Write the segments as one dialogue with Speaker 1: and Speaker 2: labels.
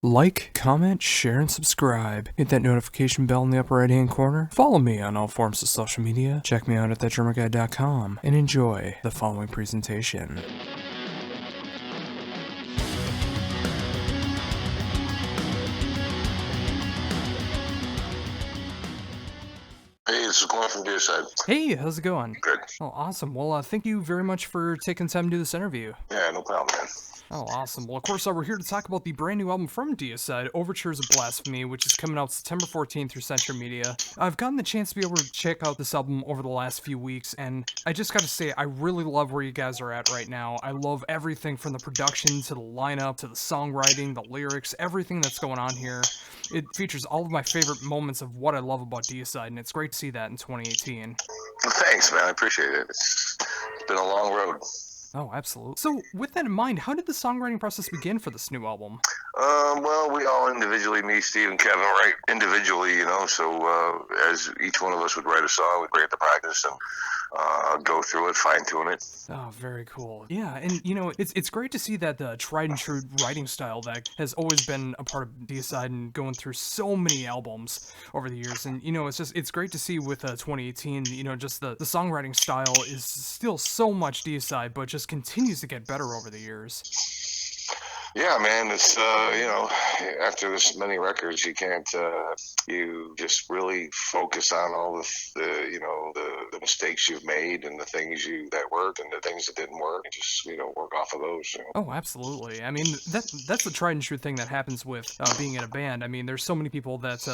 Speaker 1: Like, comment, share, and subscribe. Hit that notification bell in the upper right-hand corner. Follow me on all forms of social media. Check me out at thatdrummerguy.com and enjoy the following presentation.
Speaker 2: Hey, this is Glen from Deicide.
Speaker 1: Hey, how's it going?
Speaker 2: Good.
Speaker 1: Oh, awesome. Well, thank you very much for taking time to do this interview.
Speaker 2: Yeah, no problem, man.
Speaker 1: Oh, awesome. Well, of course, we're here to talk about the brand new album from Deicide, Overtures of Blasphemy, which is coming out September 14th through Century Media. I've gotten the chance to be able to check out this album over the last few weeks, and I just gotta say, I really love where you guys are at right now. I love everything from the production to the lineup to the songwriting, the lyrics, everything that's going on here. It features all of my favorite moments of what I love about Deicide, and it's great to see that in 2018.
Speaker 2: Well, thanks, man. I appreciate it. It's been a long road.
Speaker 1: Oh, absolutely. So, with that in mind, how did the songwriting process begin for this new album?
Speaker 2: Well, we all individually, me, Steve, and Kevin, write individually, so as each one of us would write a song, we'd bring it to practice and go through it, fine-tune it.
Speaker 1: Oh, very cool. Yeah, and it's great to see that the tried and true writing style that has always been a part of Deicide and going through so many albums over the years. And it's great to see with 2018, just the songwriting style is still so much Deicide, but just continues to get better over the years.
Speaker 2: Yeah, man, it's, after this many records, you can't, you just really focus on all the mistakes you've made and the things that worked and the things that didn't work, and just, work off of those.
Speaker 1: Oh, absolutely. I mean, that's the tried and true thing that happens with being in a band. I mean, there's so many people that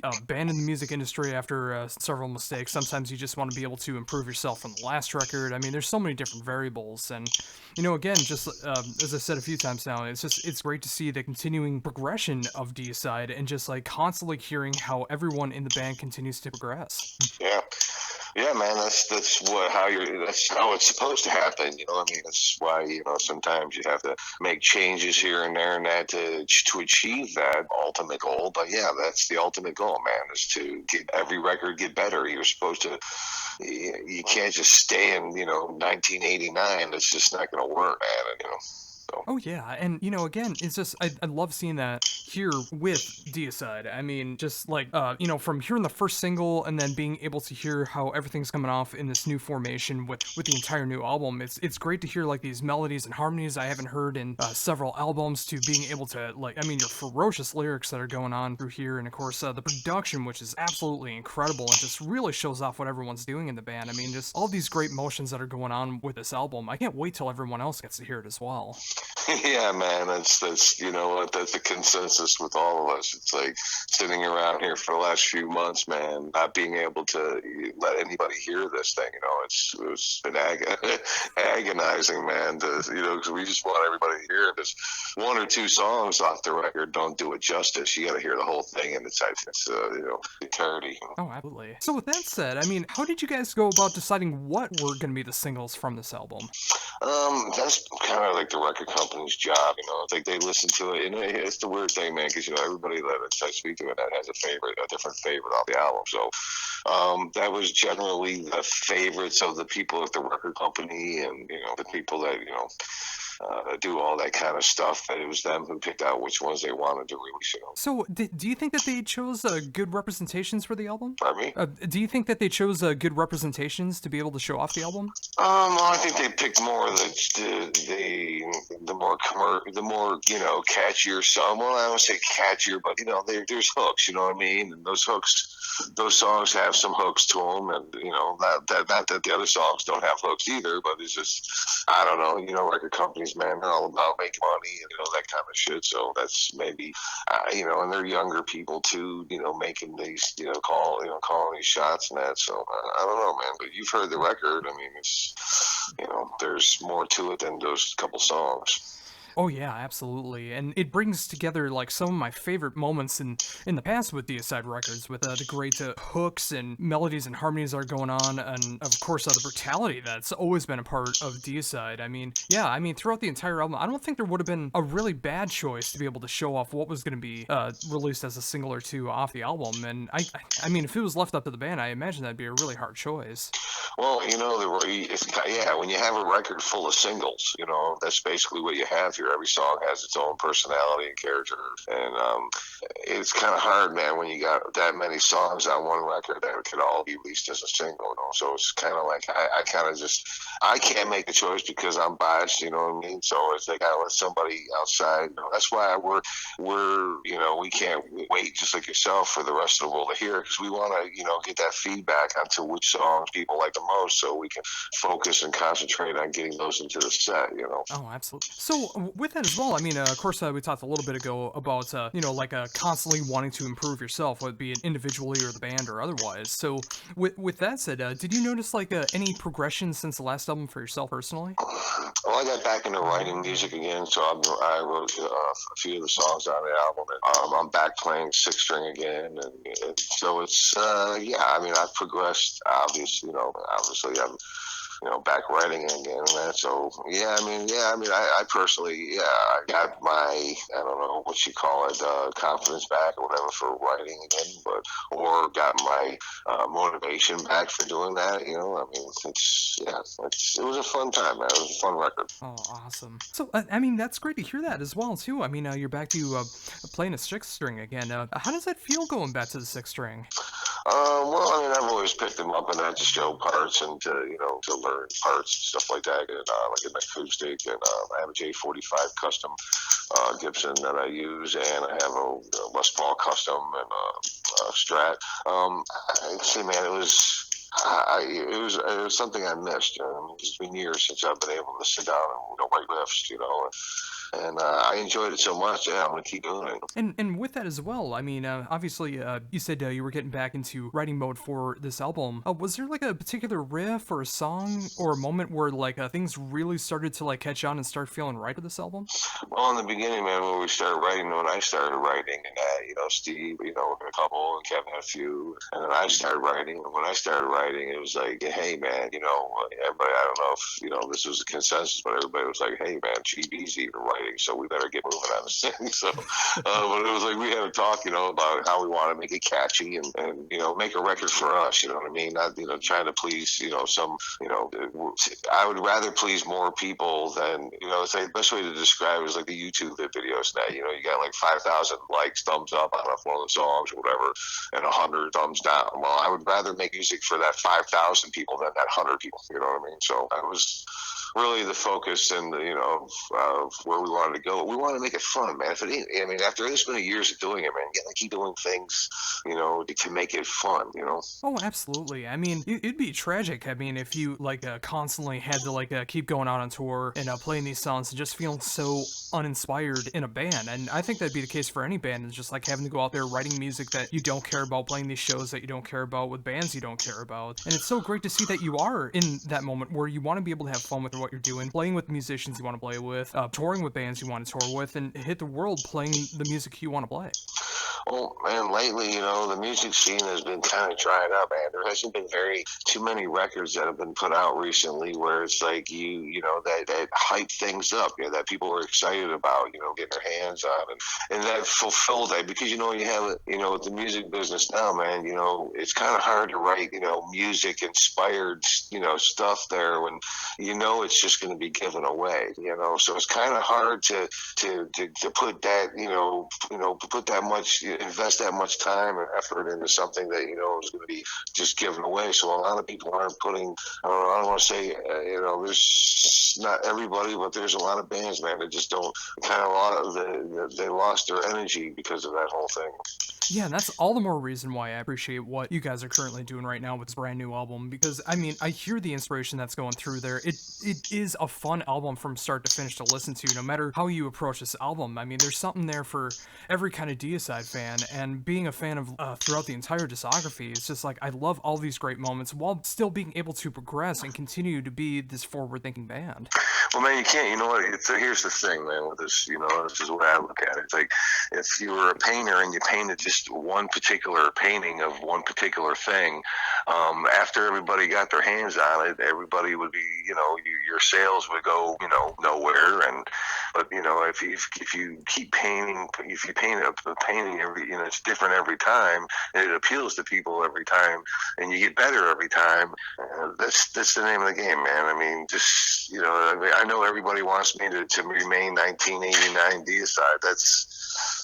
Speaker 1: abandon the music industry after several mistakes. Sometimes you just want to be able to improve yourself from the last record. I mean, there's so many different variables, and again, just as I said a few times now, it's great to see the continuing progression of Deicide and just constantly hearing how everyone in the band continues to progress.
Speaker 2: Yeah, man, that's how it's supposed to happen. That's why, sometimes you have to make changes here and there and that to achieve that ultimate goal. But yeah, that's the ultimate goal, man, is to get every record get better. You're supposed to, you can't just stay in, 1989. That's just not going to work, man.
Speaker 1: Oh yeah, and again, it's just I love seeing that here with Deicide. I mean, just from hearing the first single and then being able to hear how everything's coming off in this new formation with the entire new album. It's great to hear these melodies and harmonies I haven't heard in several albums, to being able to your ferocious lyrics that are going on through here, and of course the production, which is absolutely incredible and just really shows off what everyone's doing in the band. I mean, just all these great motions that are going on with this album. I can't wait till everyone else gets to hear it as well.
Speaker 2: Yeah, man, that's you know what, that's the consensus with all of us. It's like sitting around here for the last few months, man, not being able to let anybody hear this thing. It's been agonizing, man. Because we just want everybody to hear it. Just one or two songs off the record don't do it justice. You got to hear the whole thing, and it's eternity.
Speaker 1: Oh, absolutely. So with that said, I mean, how did you guys go about deciding what were going to be the singles from this album?
Speaker 2: That's kind of like the record company's job, It's like they listen to it, it's the weird thing, man, because everybody that I speak to that has a different favorite off the album. So that was generally the favorites of the people at the record company, and the people that do all that kind of stuff. That it was them who picked out which ones they wanted to release.
Speaker 1: So, do you think that they chose good representations for the album?
Speaker 2: Pardon me?
Speaker 1: Do you think that they chose good representations to be able to show off the album?
Speaker 2: I think they picked more of the more catchier song. Well, I don't say catchier, but there's hooks. You know what I mean? And those songs have some hooks to them, and not that the other songs don't have hooks either, but it's just, I don't know. Record companies, man, they're all about making money and that kind of shit. So that's maybe and they're younger people too, making these calling these shots and that. So I don't know, man, but you've heard the record. I mean, it's there's more to it than those couple songs.
Speaker 1: Oh yeah, absolutely, and it brings together some of my favorite moments in the past with Deicide records, with the great hooks and melodies and harmonies that are going on, and of course the brutality that's always been a part of Deicide. I mean, throughout the entire album, I don't think there would have been a really bad choice to be able to show off what was going to be released as a single or two off the album, and I mean, if it was left up to the band, I imagine that'd be a really hard choice.
Speaker 2: Well, when you have a record full of singles, that's basically what you have character. Every song has its own personality and character, and it's kind of hard, man, when you got that many songs on one record that could all be released as a single. You know? So it's kind of like I kind of just I can't make a choice because I'm biased. You know what I mean? So it's like I let somebody outside. You know, that's why we're we can't wait just like yourself for the rest of the world to hear it, because we want to get that feedback onto which songs people like the most, so we can focus and concentrate on getting those into the set.
Speaker 1: Oh, absolutely. So with that as well, I mean, of course, we talked a little bit ago about like constantly wanting to improve yourself, whether it be it individually or the band or otherwise. So with that said, did you notice like any progression since the last album for yourself personally?
Speaker 2: Well, I got back into writing music again, so I wrote a few of the songs on the album, and I'm back playing six string again, and so it's yeah. I mean, I've progressed. Obviously, I'm back writing again and that. So I personally, I got my, I don't know what you call it, confidence back or whatever for writing again, or got my motivation back for doing that. I mean, it was a fun time, man. It was a fun record.
Speaker 1: Oh, awesome. So, I mean, that's great to hear that as well, too. I mean, you're back to playing a sixth string again. How does that feel going back to the sixth string?
Speaker 2: Well, I mean, I've always picked them up and that to show parts and to learn parts and stuff like that. And like an acoustic, and I have a J45 custom Gibson that I use, and I have a Les Paul custom and a Strat. I'd say, man, it was. It was something I missed. It's been years since I've been able to sit down and write riffs, and I enjoyed it so much. Yeah, I'm gonna keep doing it.
Speaker 1: And with that as well, I mean, obviously, you said you were getting back into writing mode for this album. Was there like a particular riff or a song or a moment where like things really started to like catch on and start feeling right for this album?
Speaker 2: Well, in the beginning, man, when I started writing, and Steve, a couple, and Kevin had a few, and then I started writing. And when I started writing, it was like, hey, man, everybody. I don't know if this was a consensus, but everybody was like, hey, man, GB's even writing, so we better get moving on this thing. So, but it was like we had a talk, about how we want to make it catchy and make a record for us. You know what I mean? Not trying to please some. I would rather please more people than it's like the best way to describe it is like the YouTube videos now. You got like 5,000 likes, thumbs up on one of the songs or whatever, and 100 thumbs down. Well, I would rather make music for that 5,000 people than that 100 people. You know what I mean? So that was really the focus and of where we wanted to go. We wanted to make it fun, man. If it ain't, I mean, after this many years of doing it, man, you gotta keep doing things, to make it fun.
Speaker 1: Oh, absolutely. I mean, it'd be tragic. I mean, if you like constantly had to like keep going out on tour and playing these songs and just feeling so uninspired in a band. And I think that'd be the case for any band. It's just like having to go out there writing music that you don't care about, playing these shows that you don't care about with bands you don't care about. And it's so great to see that you are in that moment where you want to be able to have fun with what you're doing, playing with musicians you want to play with, touring with bands you want to tour with, and hit the world playing the music you want to play.
Speaker 2: Well, man, lately, the music scene has been kind of drying up, man. There hasn't been too many records that have been put out recently where it's like that hype things up, that people are excited about, getting their hands on, and that fulfill that, because, you have, with the music business now, man, it's kind of hard to write, music inspired, stuff there when, it's just going to be given away, so it's kind of hard to put that, put that much, invest that much time and effort into something that is going to be just given away. So a lot of people aren't putting. I don't want to say there's not everybody, but there's a lot of bands, man, that just don't they lost their energy because of that whole thing.
Speaker 1: Yeah, and that's all the more reason why I appreciate what you guys are currently doing right now with this brand new album, because I mean, I hear the inspiration that's going through there. It is a fun album from start to finish to listen to, no matter how you approach this album. I mean, there's something there for every kind of Deicide fan, and being a fan of throughout the entire discography, it's just like I love all these great moments while still being able to progress and continue to be this forward-thinking band.
Speaker 2: Well, man, you can't. You know what? Here's the thing, man. With this, this is what I look at it. It's like if you were a painter and you painted just one particular painting of one particular thing, after everybody got their hands on it, everybody would be, your sales would go, nowhere. But if you keep painting, if you paint a painting every, it's different every time, and it appeals to people every time, and you get better every time. That's the name of the game, man. I mean, just I know everybody wants me to remain 1989 Deicide.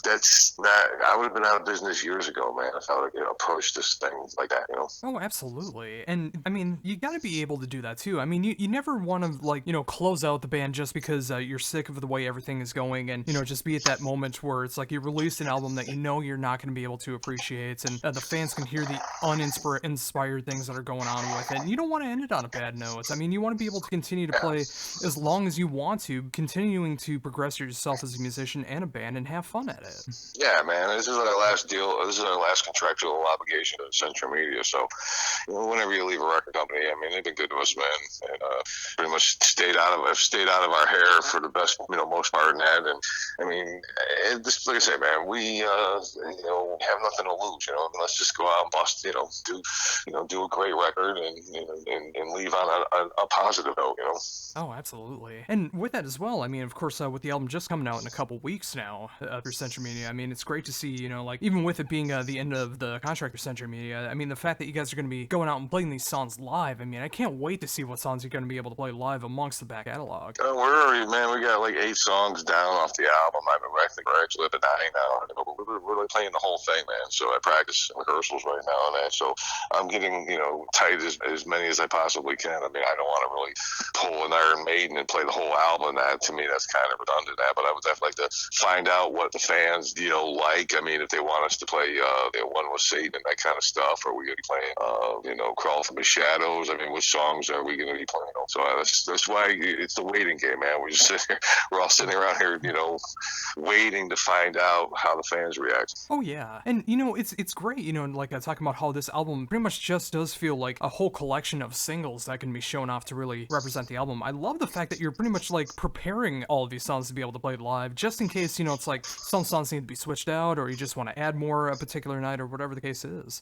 Speaker 2: That's not. I would have been out of business years ago, man, if I would approached this thing like that.
Speaker 1: Oh, absolutely. And I mean, you got to be able to do that too. I mean, you never want to close out the band just because you're sick of the way everything is going, and just be at that moment where it's like you released an album that you're not going to be able to appreciate, and the fans can hear the uninspired things that are going on with it. And you don't want to end it on a bad note. I mean, you want to be able to continue to play as long as you want to, continuing to progress yourself as a musician and a band and have fun at it.
Speaker 2: Yeah, man. This is our last deal. This is our last contractual obligation to Central Media. So, whenever you leave a record company, I mean, they've been good to us, man, and pretty much stayed out of our hair for the best, most part in that. And I mean, just like I say, man, we have nothing to lose. Let's just go out and bust. Do a great record and leave on a positive note.
Speaker 1: Oh, absolutely. And with that as well, I mean, of course, with the album just coming out in a couple weeks now through Central Media, I mean, it's great to see, even with it being the end of the contract for Central Media, I mean, the fact that you guys are going to be going out and playing these songs live, I mean, I can't wait to see what songs you're going to be able to play live amongst the back catalog.
Speaker 2: We're already, man, we got like 8 songs down off the album. I think we're actually up at 9 now. We're like playing the whole thing, man. So I practice rehearsals right now and that. So I'm getting, tight as many as I possibly can. I mean, I don't want to really pull an Iron Maiden and play the whole album. That, to me, that's kind of redundant. But I would definitely like to find out what the fans, like. I mean, if they want us to play One with Satan and that kind of stuff, or are we going to be playing, Crawl from the Shadows? I mean, what songs are we going to be playing? So that's why it's the waiting game, man. We're just sitting here, we're all sitting around here, waiting to find out how the fans react.
Speaker 1: Oh yeah, and it's great, like talking about how this album pretty much just does feel like a whole collection of singles that can be shown off to really represent the album. I love the fact that you're pretty much like preparing all of these songs to be able to play live, just in case it's like some songs need to be switched out, or you just want to add more a particular night, or whatever the case is.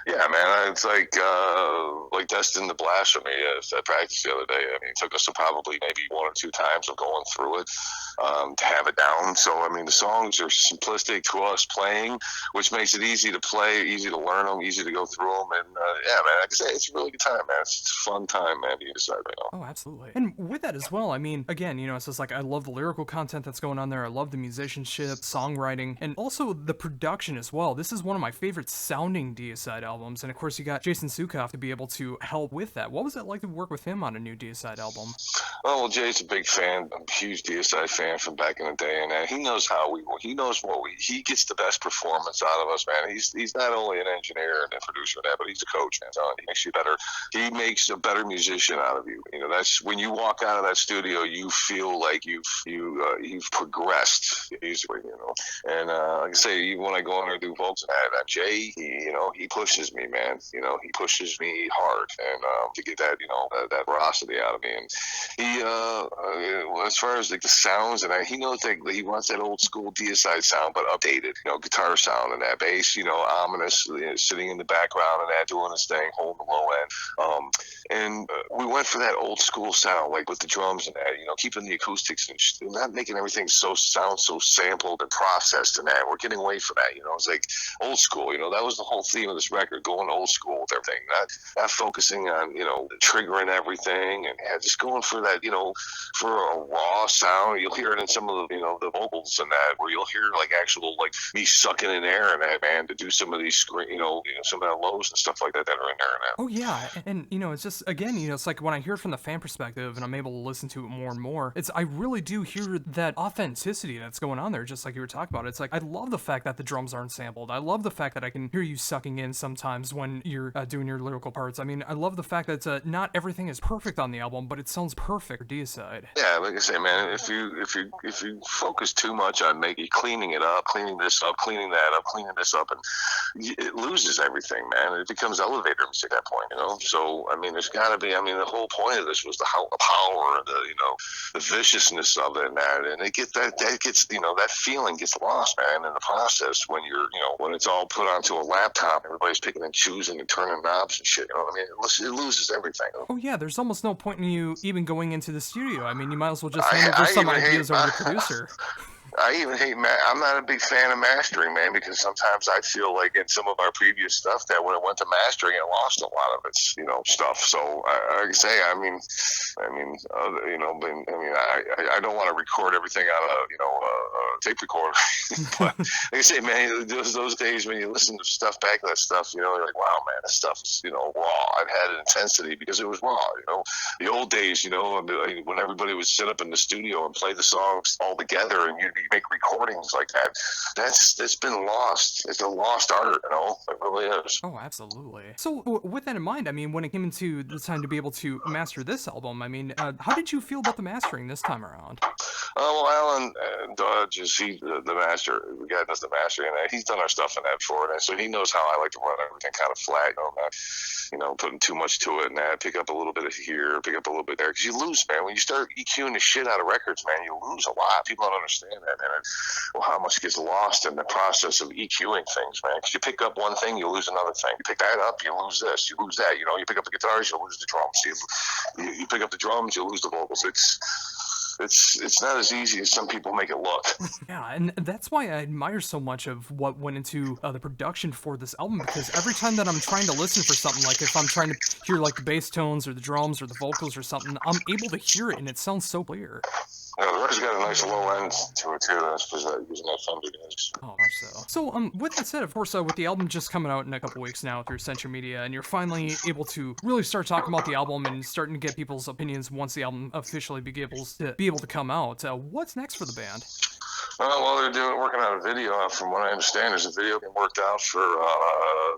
Speaker 2: Yeah, man, it's like Destined to Blasphemy. I practiced the other day. I mean, it took us probably maybe 1 or 2 times of going through it to have it down. So, I mean, the songs are simplistic to us playing, which makes it easy to play, easy to learn them, easy to go through them. And, yeah, man, like I say, it's a really good time, man. It's a fun time, man, to decide right now.
Speaker 1: Oh, absolutely. And with that as well, I mean, again, it's just like I love the lyrical content that's going on there. I love the musicianship, songwriting, and also the production as well. This is one of my favorite sounding Deicide albums. And, of course, you got Jason Sukoff to be able to help with that. What was it like to work with him on a new Deicide album?
Speaker 2: Oh, well, Jay's a big fan, a huge Deicide fan from back in the day, and he knows he gets the best performance out of us, man. He's not only an engineer and a producer and that, but he's a coach, man. He makes you better. He makes a better musician out of you. That's when you walk out of that studio, you feel like you've progressed musically, And like I say, even when I go in there and do vocals and that, Jay, he pushes me, man. He pushes me hard, and to get that, that veracity out of me. And he, as far as like the sounds and that, he knows that he wants that old school Deicide sound, but updated, guitar sound and that bass, ominous, sitting in the background and that, doing his thing, holding the low end. And we went for that old school sound, like with the drums and that, keeping the acoustics and not making everything sound so sampled and processed and that. We're getting away from that, It's like old school, that was the whole theme of this record, going old school with everything, not focusing on, triggering everything and just going for that, for a raw sound. You'll hear it in some of the, the vocals and that, where you'll hear like actual, like me sucking in air and that, man, to do some of these some of the lows and stuff like that are in there and that.
Speaker 1: Oh yeah, and it's just, again, it's like when I hear it from the fan perspective and I'm able to listen to it more and more, I really do hear that authenticity that's going on there, just like you were talking about. It's like, I love the fact that the drums aren't sampled. I love the fact that I can hear you sucking in sometimes when you're doing your lyrical parts. I mean, I love the fact that not everything is perfect on the album, but it sounds perfect perfect for Deicide.
Speaker 2: Yeah, like I say, man, if you focus too much on cleaning it up, cleaning this up, cleaning that up, cleaning this up, and it loses everything, man. It becomes elevator music at that point, you know. So I mean, there's got to be. I mean, the whole point of this was the power, the viciousness of it, and it gets that feeling gets lost, man, in the process when when it's all put onto a laptop, everybody's picking and choosing and turning knobs and shit. You know what I mean? It loses everything.
Speaker 1: Oh yeah, there's almost no point in you even going into the studio. I mean, you might as well just hand over some ideas over to the producer.
Speaker 2: I even hate I'm not a big fan of mastering, man, because sometimes I feel like in some of our previous stuff that when it went to mastering, it lost a lot of its, stuff. So like I say, I don't want to record everything on a tape recorder. But like I say, man, those days when you listen to stuff back to that stuff, you're like, wow, man, this stuff is, raw. It had an intensity because it was raw. The old days, when everybody would sit up in the studio and play the songs all together, and you make recordings like that. It's been lost. It's a lost art, it really is.
Speaker 1: Oh, absolutely. So with that in mind, I mean, when it came into the time to be able to master this album, I mean, how did you feel about the mastering this time around?
Speaker 2: Well, Alan Dodge is the master. The guy does the mastering, and he's done our stuff in that before, and so he knows how I like to run everything kind of flat, not putting too much to it, and that pick up a little bit of here, pick up a little bit there, because you lose, man. When you start EQing the shit out of records, man, you lose a lot. People don't understand that, man. How much gets lost in the process of EQing things, man. Because you pick up one thing, you lose another thing. You pick that up, you lose this, you lose that. You pick up the guitars, you lose the drums. You pick up the drums, you lose the vocals. It's not as easy as some people make it look.
Speaker 1: Yeah, and that's why I admire so much of what went into the production for this album, because every time that I'm trying to listen for something, like if I'm trying to hear like the bass tones or the drums or the vocals or something, I'm able to hear it and it sounds so clear.
Speaker 2: Yeah, the record's got a nice low end to it too. That's because using that Fender disc.
Speaker 1: Oh, much so. So, with that said, of course, with the album just coming out in a couple weeks now through Century Media, and you're finally able to really start talking about the album and starting to get people's opinions once the album officially be able to come out. What's next for the band?
Speaker 2: Well, they're working on a video. From what I understand, there's a video being worked out for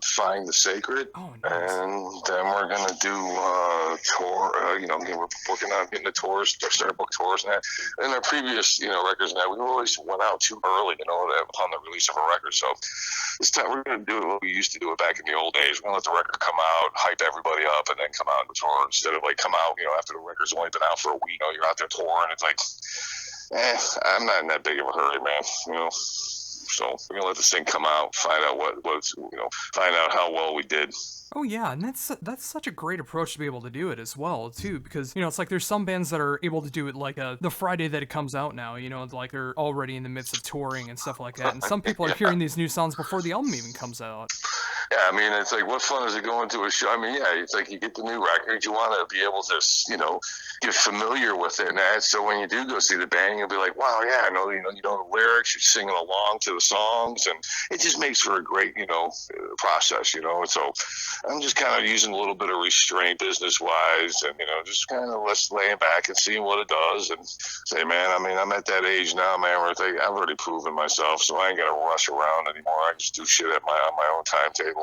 Speaker 2: Find the Sacred.
Speaker 1: Oh, nice.
Speaker 2: And then we're going to do a tour. We're working on getting the tours, start book tours and that. In our previous, records now, we always went out too early, upon the release of a record. So this time we're going to do it what we used to do it back in the old days. We're going to let the record come out, hype everybody up, and then come out on the tour instead of come out, after the record's only been out for a week. You're out there touring. It's like, I'm not in that big of a hurry, man. So we're gonna let this thing come out, find out find out how well we did.
Speaker 1: Oh yeah, and that's such a great approach to be able to do it as well too, because it's like there's some bands that are able to do it like the Friday that it comes out now, like they're already in the midst of touring and stuff like that, and some people are hearing these new songs before the album even comes out.
Speaker 2: Yeah, I mean, it's like, what fun is it going to a show? I mean, yeah, it's like you get the new record, you want to be able to, get familiar with it, and that. So when you do go see the band, you'll be like, wow, yeah, I know, you know the lyrics, you're singing along to the songs, and it just makes for a great, process, So I'm just kind of using a little bit of restraint business-wise, and just kind of laying back and seeing what it does, and say, man, I mean, I'm at that age now, man, where I've already proven myself, so I ain't got to rush around anymore. I just do shit on my own timetable.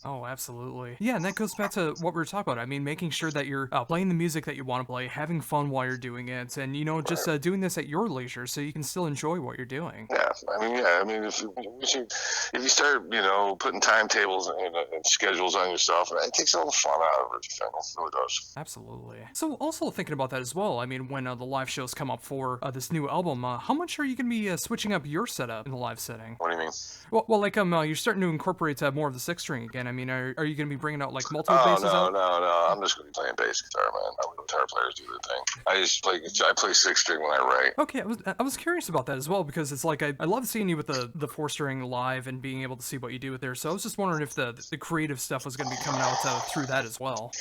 Speaker 1: Oh, absolutely. Yeah, and that goes back to what we were talking about. I mean, making sure that you're playing the music that you want to play, having fun while you're doing it, and just doing this at your leisure so you can still enjoy what you're doing.
Speaker 2: Yeah, I mean, if you start, putting timetables and schedules on yourself, it takes all the fun out of it. It really does.
Speaker 1: Absolutely. So, also thinking about that as well. I mean, when the live shows come up for this new album, how much are you going to be switching up your setup in the live setting?
Speaker 2: What do you mean?
Speaker 1: Well, like you're starting to incorporate more of the six string again. I mean, are you going to be bringing out like multiple basses out?
Speaker 2: No. I'm just going to be playing bass guitar, man. I let guitar players do their thing. I play six string when I write.
Speaker 1: Okay, I was curious about that as well, because it's like I love seeing you with the four string live and being able to see what you do with there. So I was just wondering if the creative stuff was going to be coming out through that as well.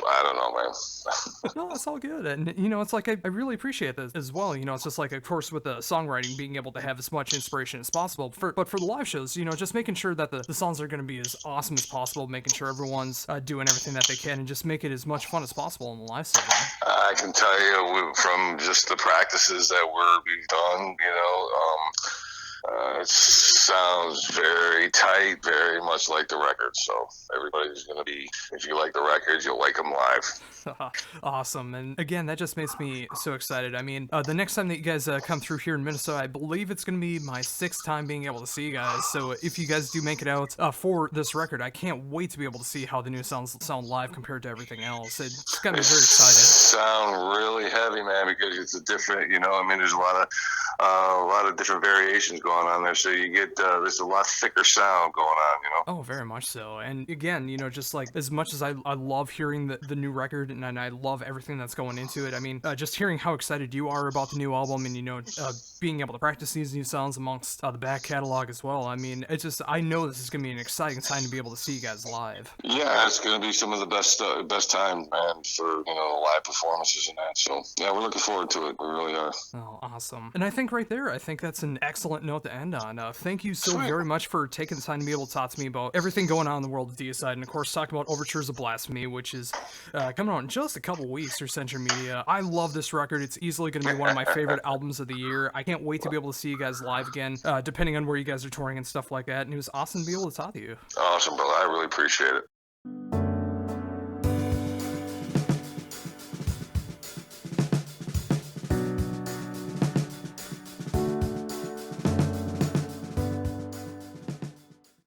Speaker 2: I don't know, man.
Speaker 1: No, that's all good. And, it's like I really appreciate this as well. It's just like, of course, with the songwriting, being able to have as much inspiration as possible. But for the live shows, just making sure that the songs are going to be as awesome as possible, making sure everyone's doing everything that they can, and just make it as much fun as possible in the live setting.
Speaker 2: I can tell you from just the practices that we've done, it's sounds very tight, very much like the record. So everybody's going to be, if you like the records, you'll like them live.
Speaker 1: Awesome. And again, that just makes me so excited. I mean, the next time that you guys come through here in Minnesota, I believe it's going to be my 6th time being able to see you guys. So if you guys do make it out for this record, I can't wait to be able to see how the new sounds sound live compared to everything else. It's got me very excited.
Speaker 2: Sound really heavy, man, because it's a different, I mean, there's a lot of different variations going on there. So you get, there's a lot thicker sound going on,
Speaker 1: Oh, very much so. And again, just like as much as I love hearing the new record and I love everything that's going into it. I mean, just hearing how excited you are about the new album and, being able to practice these new sounds amongst the back catalog as well. I mean, it's just, I know this is going to be an exciting time to be able to see you guys live.
Speaker 2: Yeah, it's going to be some of the best time, man, for, live performances and that. So, yeah, we're looking forward to it. We really are.
Speaker 1: Oh, awesome. And I think right there, I think that's an excellent note to end on. Thank you so very much for taking the time to be able to talk to me about everything going on in the world of Deicide, and of course talking about Overtures of Blasphemy, which is coming out in just a couple weeks through Century Media. I love this record. It's easily going to be one of my favorite albums of the year. I can't wait to be able to see you guys live again, depending on where you guys are touring and stuff like that. And it was awesome to be able to talk to you.
Speaker 2: Awesome, brother. I really appreciate it.